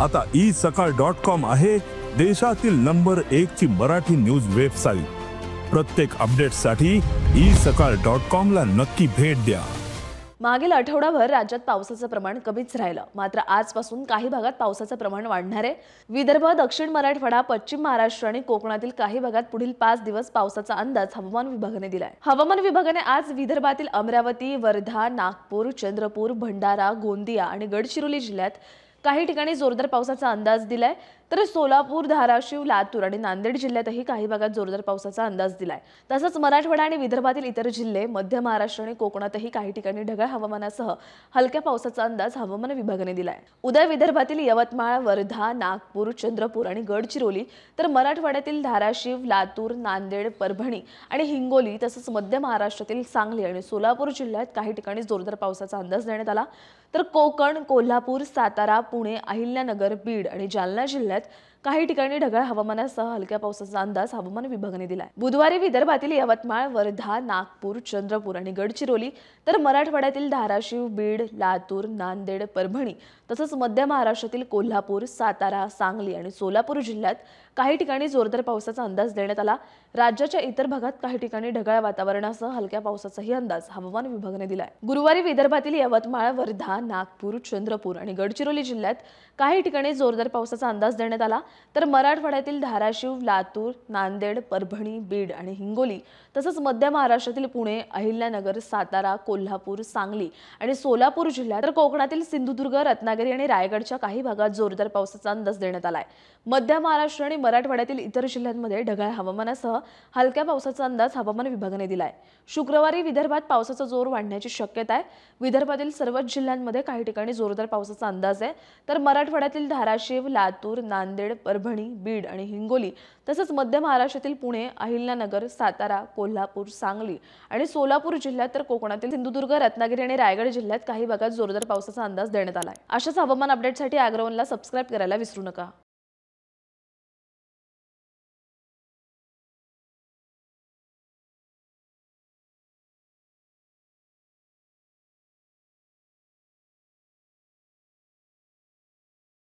आता isakal.com आहे देशातील नंबर 1 ची मराठी न्यूज वेबसाईट। प्रत्येक अपडेटसाठी isakal.com ला नक्की भेट द्या। मागील आठवडाभर राज्यात पावसाचं प्रमाण कमीच राहिलं, मात्र आजपासून काही भागात पावसाचं प्रमाण वाढणार आहे। विदर्भ, दक्षिण मराठवाडा, पश्चिम महाराष्ट्र आणि कोकणातील काही भागात पुढील 5 दिवस पावसाचा अंदाज हवामान विभागाने दिलाय। हवामान विभागाने आज विदर्भातील अमरावती, वर्धा, नागपूर, चंद्रपूर, भंडारा, गोंदिया आणि गडचिरोली जिल्ह्यात काही ठिकाणी जोरदार पावसाचा अंदाज दिलाय, तर सोलापूर, धाराशिव, लातूर आणि नांदेड जिल्ह्यातही काही भागात जोरदार पावसाचा अंदाज दिलाय। तसंच मराठवाडा आणि विदर्भातील इतर जिल्हे, मध्य महाराष्ट्र आणि कोकणातही काही ठिकाणी ढगाळ हवामानासह हलक्या पावसाचा अंदाज हवामान विभागाने दिलाय। उद्या विदर्भातील यवतमाळ, वर्धा, नागपूर, चंद्रपूर आणि गडचिरोली, तर मराठवाड्यातील धाराशिव, लातूर, नांदेड, परभणी आणि हिंगोली तसंच मध्य महाराष्ट्रातील सांगली आणि सोलापूर जिल्ह्यात काही ठिकाणी जोरदार पावसाचा अंदाज देण्यात आला, तर कोकण, कोल्हापूर, सातारा, पुणे, अहिल्यानगर, बीड आणि जालना जिल्ह्यात काही ठिकाणी ढगाळ हवामानासह हलक्या पावसाचा अंदाज हवामान विभागाने दिलाय। बुधवारी विदर्भातील यवतमाळ, वर्धा, नागपूर, चंद्रपूर आणि गडचिरोली, तर मराठवाड्यातील धाराशिव, बीड, लातूर, नांदेड, परभणी तसंच मध्य महाराष्ट्रातील कोल्हापूर, सातारा, सांगली आणि सोलापूर जिल्ह्यात काही ठिकाणी जोरदार पावसाचा अंदाज देण्यात आला। राज्याच्या इतर भागात काही ठिकाणी ढगाळ वातावरणासह हलक्या पावसाचाही अंदाज हवामान विभागाने दिलाय। गुरुवारी विदर्भातील यवतमाळ, वर्धा, नागपूर, चंद्रपूर आणि गडचिरोली जिल्ह्यात काही ठिकाणी जोरदार पावसाचा अंदाज देण्यात आला, तर मराठवाड्यातील धाराशिव, लातूर, नांदेड, परभणी, बीड आणि हिंगोली तसंच मध्य महाराष्ट्रातील पुणे, अहिल्यानगर, सातारा, कोल्हापूर, सांगली आणि सोलापूर जिल्ह्यात, तर कोकणातील सिंधुदुर्ग, रत्नागिरी आणि रायगडच्या काही भागात जोरदार पावसाचा अंदाज देण्यात आलाय। मध्य महाराष्ट्र आणि मराठवाड्यातील इतर जिल्ह्यांमध्ये ढगाळ हवामानासह हलक्या पावसाचा अंदाज हवामान विभागाने दिलाय। शुक्रवारी विदर्भात पावसाचा जोर वाढण्याची शक्यता आहे। विदर्भातील सर्वच जिल्ह्यांमध्ये काही ठिकाणी जोरदार पावसाचा अंदाज आहे, तर मराठवाड्यातील धाराशिव, लातूर, नांदेड, परभणी, बीड आणि हिंगोली तसंच मध्य महाराष्ट्रातील पुणे, अहिल्यानगर, सातारा, कोल्हापूर, सांगली आणि सोलापूर जिल्ह्यात, तर कोकणातील सिंधुदुर्ग, रत्नागिरी आणि रायगड जिल्ह्यात काही भागात जोरदार पावसाचा अंदाज देण्यात आलाय। अशाच हवामान अपडेटसाठी अग्रवनला सबस्क्राइब करायला विसरू नका।